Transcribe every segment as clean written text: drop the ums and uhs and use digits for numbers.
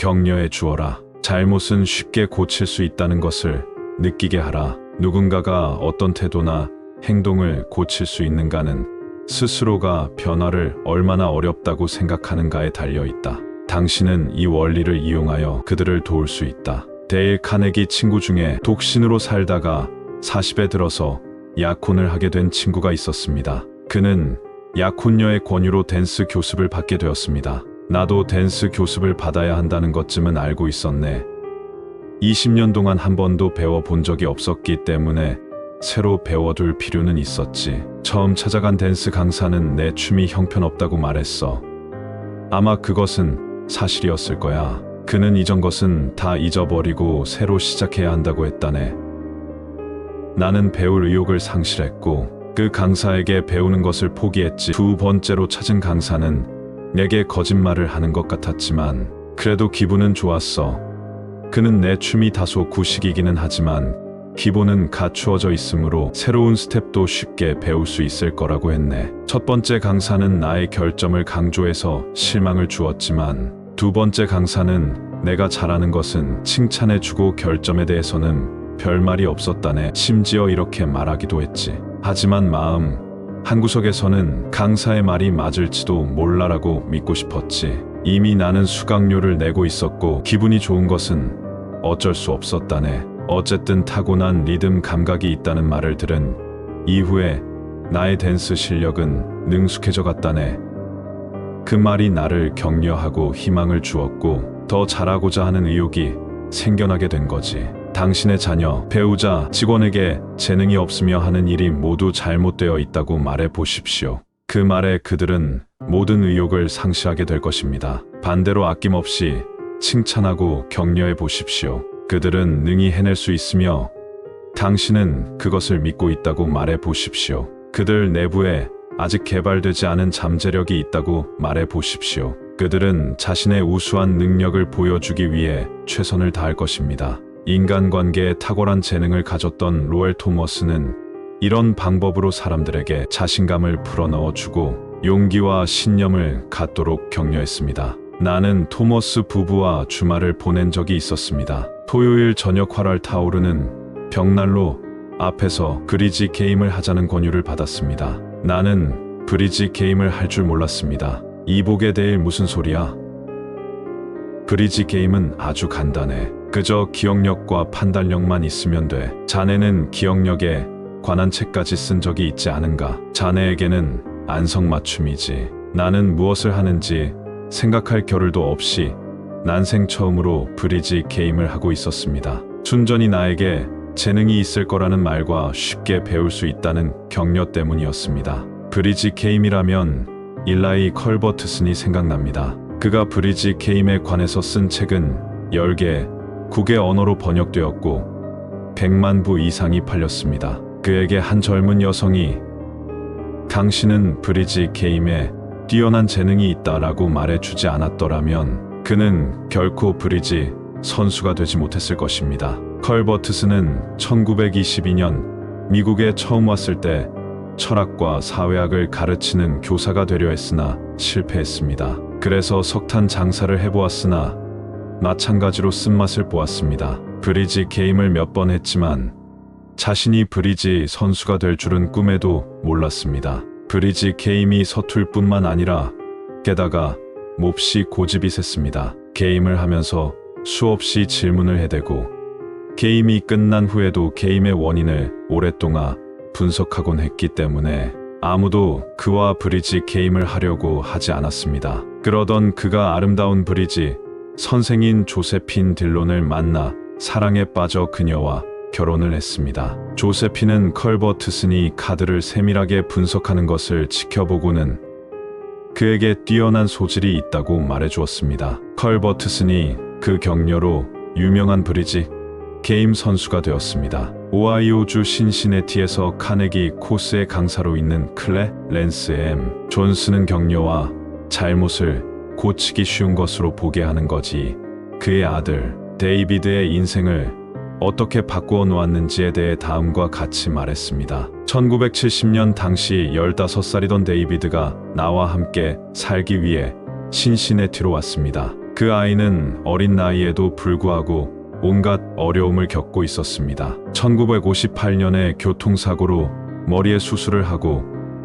격려해 주어라. 잘못은 쉽게 고칠 수 있다는 것을 느끼게 하라. 누군가가 어떤 태도나 행동을 고칠 수 있는가는 스스로가 변화를 얼마나 어렵다고 생각하는가에 달려 있다. 당신은 이 원리를 이용하여 그들을 도울 수 있다. 데일 카네기 친구 중에 독신으로 살다가 40에 들어서 약혼을 하게 된 친구가 있었습니다. 그는 약혼녀의 권유로 댄스 교습을 받게 되었습니다. 나도 댄스 교습을 받아야 한다는 것쯤은 알고 있었네. 20년 동안 한 번도 배워본 적이 없었기 때문에 새로 배워둘 필요는 있었지. 처음 찾아간 댄스 강사는 내 춤이 형편없다고 말했어. 아마 그것은 사실이었을 거야. 그는 이전 것은 다 잊어버리고 새로 시작해야 한다고 했다네. 나는 배울 의욕을 상실했고 그 강사에게 배우는 것을 포기했지. 두 번째로 찾은 강사는 내게 거짓말을 하는 것 같았지만 그래도 기분은 좋았어. 그는 내 춤이 다소 구식이기는 하지만 기본은 갖추어져 있으므로 새로운 스텝도 쉽게 배울 수 있을 거라고 했네. 첫 번째 강사는 나의 결점을 강조해서 실망을 주었지만 두 번째 강사는 내가 잘하는 것은 칭찬해주고 결점에 대해서는 별말이 없었다네. 심지어 이렇게 말하기도 했지. 하지만 마음 한구석에서는 강사의 말이 맞을지도 몰라라고 믿고 싶었지. 이미 나는 수강료를 내고 있었고 기분이 좋은 것은 어쩔 수 없었다네. 어쨌든 타고난 리듬 감각이 있다는 말을 들은 이후에 나의 댄스 실력은 능숙해져 갔다네. 그 말이 나를 격려하고 희망을 주었고 더 잘하고자 하는 의욕이 생겨나게 된 거지. 당신의 자녀, 배우자, 직원에게 재능이 없으며 하는 일이 모두 잘못되어 있다고 말해 보십시오. 그 말에 그들은 모든 의욕을 상실하게 될 것입니다. 반대로 아낌없이 칭찬하고 격려해 보십시오. 그들은 능히 해낼 수 있으며 당신은 그것을 믿고 있다고 말해 보십시오. 그들 내부에 아직 개발되지 않은 잠재력이 있다고 말해 보십시오. 그들은 자신의 우수한 능력을 보여주기 위해 최선을 다할 것입니다. 인간관계에 탁월한 재능을 가졌던 로엘 토머스는 이런 방법으로 사람들에게 자신감을 불어넣어주고 용기와 신념을 갖도록 격려했습니다. 나는 토머스 부부와 주말을 보낸 적이 있었습니다. 토요일 저녁 활활 타오르는 벽난로 앞에서 브리지 게임을 하자는 권유를 받았습니다. 나는 브리지 게임을 할 줄 몰랐습니다. 이복에 대해 무슨 소리야? 브리지 게임은 아주 간단해. 그저 기억력과 판단력만 있으면 돼. 자네는 기억력에 관한 책까지 쓴 적이 있지 않은가? 자네에게는 안성맞춤이지. 나는 무엇을 하는지 생각할 겨를도 없이 난생 처음으로 브리지 게임을 하고 있었습니다. 순전히 나에게 재능이 있을 거라는 말과 쉽게 배울 수 있다는 격려 때문이었습니다. 브리지 게임이라면 일라이 컬버트슨이 생각납니다. 그가 브리지 게임에 관해서 쓴 책은 10개, 9개 언어로 번역되었고 100만 부 이상이 팔렸습니다. 그에게 한 젊은 여성이 당신은 브리지 게임에 뛰어난 재능이 있다라고 말해주지 않았더라면 그는 결코 브리지 선수가 되지 못했을 것입니다. 컬버트슨은 1922년 미국에 처음 왔을 때 철학과 사회학을 가르치는 교사가 되려 했으나 실패했습니다. 그래서 석탄 장사를 해보았으나 마찬가지로 쓴맛을 보았습니다. 브리지 게임을 몇 번 했지만 자신이 브리지 선수가 될 줄은 꿈에도 몰랐습니다. 브리지 게임이 서툴 뿐만 아니라 게다가 몹시 고집이 셌습니다. 게임을 하면서 수없이 질문을 해대고 게임이 끝난 후에도 게임의 원인을 오랫동안 분석하곤 했기 때문에 아무도 그와 브리지 게임을 하려고 하지 않았습니다. 그러던 그가 아름다운 브리지 선생인 조세핀 딜론을 만나 사랑에 빠져 그녀와 결혼을 했습니다. 조세핀은 컬버트슨이 카드를 세밀하게 분석하는 것을 지켜보고는 그에게 뛰어난 소질이 있다고 말해주었습니다. 컬버트슨이 그 격려로 유명한 브리지 게임 선수가 되었습니다. 오하이오주 신시내티에서 카네기 코스의 강사로 있는 클레 랜스 M. 존스는 격려와 잘못을 고치기 쉬운 것으로 보게 하는 거지. 그의 아들 데이비드의 인생을 어떻게 바꾸어 놓았는지에 대해 다음과 같이 말했습니다. 1970년 당시 15살이던 데이비드가 나와 함께 살기 위해 신시내티로 왔습니다. 그 아이는 어린 나이에도 불구하고 온갖 어려움을 겪고 있었습니다. 1958년에 교통사고로 머리에 수술을 하고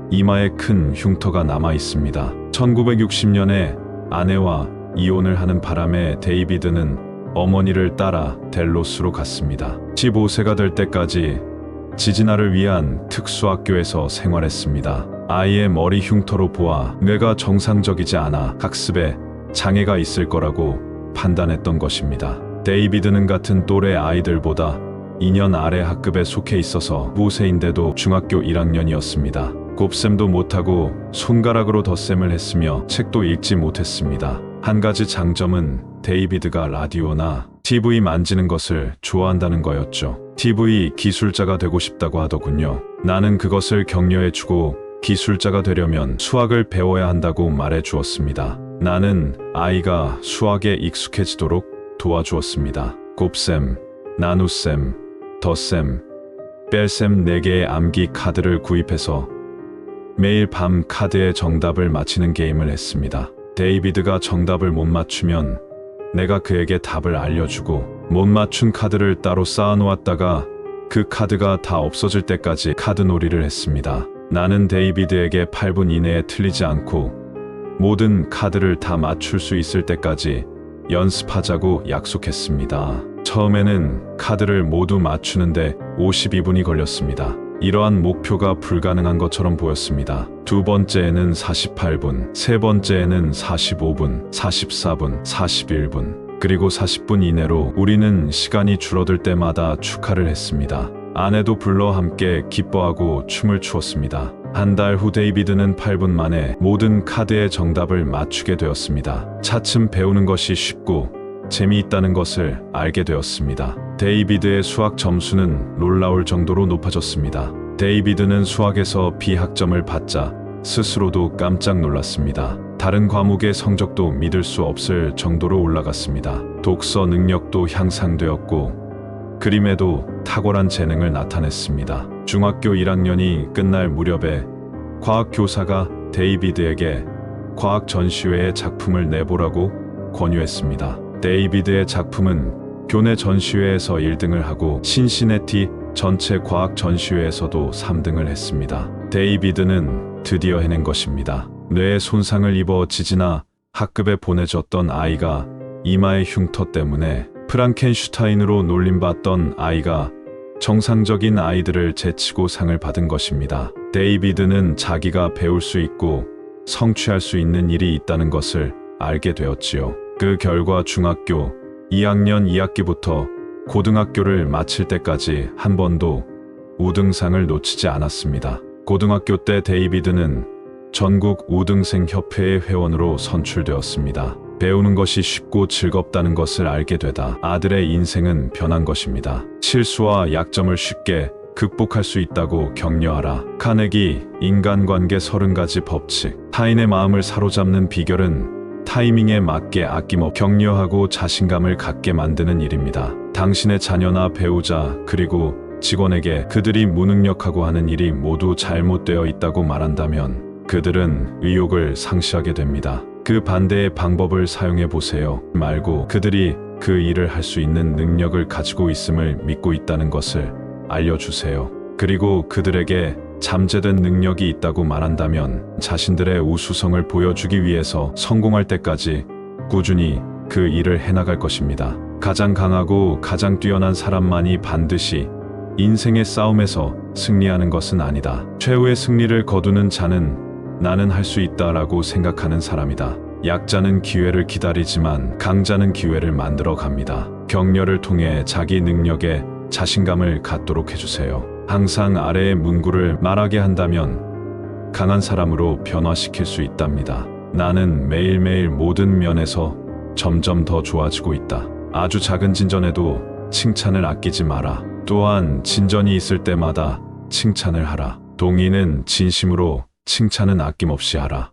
이마에 큰 흉터가 남아 있습니다. 1960년에 아내와 이혼을 하는 바람에 데이비드는 어머니를 따라 델로스로 갔습니다. 15세가 될 때까지 지지나를 위한 특수학교에서 생활했습니다. 아이의 머리 흉터로 보아 뇌가 정상적이지 않아 학습에 장애가 있을 거라고 판단했던 것입니다. 데이비드는 같은 또래 아이들보다 2년 아래 학급에 속해 있어서 무세인데도 중학교 1학년이었습니다. 곱셈도 못하고 손가락으로 덧셈을 했으며 책도 읽지 못했습니다. 한 가지 장점은 데이비드가 라디오나 TV 만지는 것을 좋아한다는 거였죠. TV 기술자가 되고 싶다고 하더군요. 나는 그것을 격려해주고 기술자가 되려면 수학을 배워야 한다고 말해주었습니다. 나는 아이가 수학에 익숙해지도록 도와주었습니다. 곱셈, 나눗셈, 덧셈, 뺄셈 4개의 암기 카드를 구입해서 매일 밤 카드의 정답을 맞히는 게임을 했습니다. 데이비드가 정답을 못 맞추면 내가 그에게 답을 알려주고 못 맞춘 카드를 따로 쌓아놓았다가 그 카드가 다 없어질 때까지 카드놀이를 했습니다. 나는 데이비드에게 8분 이내에 틀리지 않고 모든 카드를 다 맞출 수 있을 때까지 연습하자고 약속했습니다. 처음에는 카드를 모두 맞추는데 52분이 걸렸습니다. 이러한 목표가 불가능한 것처럼 보였습니다. 두 번째에는 48분, 세 번째에는 45분, 44분, 41분, 그리고 40분 이내로 우리는 시간이 줄어들 때마다 축하를 했습니다. 아내도 불러 함께 기뻐하고 춤을 추었습니다. 한 달 후 데이비드는 8분 만에 모든 카드의 정답을 맞추게 되었습니다. 차츰 배우는 것이 쉽고 재미있다는 것을 알게 되었습니다. 데이비드의 수학 점수는 놀라울 정도로 높아졌습니다. 데이비드는 수학에서 B학점을 받자 스스로도 깜짝 놀랐습니다. 다른 과목의 성적도 믿을 수 없을 정도로 올라갔습니다. 독서 능력도 향상되었고 그림에도 탁월한 재능을 나타냈습니다. 중학교 1학년이 끝날 무렵에 과학 교사가 데이비드에게 과학 전시회에 작품을 내보라고 권유했습니다. 데이비드의 작품은 교내 전시회에서 1등을 하고 신시내티 전체 과학 전시회에서도 3등을 했습니다. 데이비드는 드디어 해낸 것입니다. 뇌에 손상을 입어 지지나 학급에 보내졌던 아이가 이마의 흉터 때문에 프랑켄슈타인으로 놀림받던 아이가 정상적인 아이들을 제치고 상을 받은 것입니다. 데이비드는 자기가 배울 수 있고 성취할 수 있는 일이 있다는 것을 알게 되었지요. 그 결과 중학교 2학년 2학기부터 고등학교를 마칠 때까지 한 번도 우등상을 놓치지 않았습니다. 고등학교 때 데이비드는 전국 우등생 협회의 회원으로 선출되었습니다. 배우는 것이 쉽고 즐겁다는 것을 알게 되다 아들의 인생은 변한 것입니다. 실수와 약점을 쉽게 극복할 수 있다고 격려하라. 카네기 인간관계 30가지 법칙. 타인의 마음을 사로잡는 비결은 타이밍에 맞게 아낌없이 격려하고 자신감을 갖게 만드는 일입니다. 당신의 자녀나 배우자 그리고 직원에게 그들이 무능력하고 하는 일이 모두 잘못되어 있다고 말한다면 그들은 의욕을 상실하게 됩니다. 그 반대의 방법을 사용해 보세요. 말고 그들이 그 일을 할 수 있는 능력을 가지고 있음을 믿고 있다는 것을 알려주세요. 그리고 그들에게 잠재된 능력이 있다고 말한다면 자신들의 우수성을 보여주기 위해서 성공할 때까지 꾸준히 그 일을 해나갈 것입니다. 가장 강하고 가장 뛰어난 사람만이 반드시 인생의 싸움에서 승리하는 것은 아니다. 최후의 승리를 거두는 자는 나는 할 수 있다라고 생각하는 사람이다. 약자는 기회를 기다리지만 강자는 기회를 만들어 갑니다. 격려를 통해 자기 능력에 자신감을 갖도록 해주세요. 항상 아래의 문구를 말하게 한다면 강한 사람으로 변화시킬 수 있답니다. 나는 매일매일 모든 면에서 점점 더 좋아지고 있다. 아주 작은 진전에도 칭찬을 아끼지 마라. 또한 진전이 있을 때마다 칭찬을 하라. 동의는 진심으로 칭찬은 아낌없이 하라.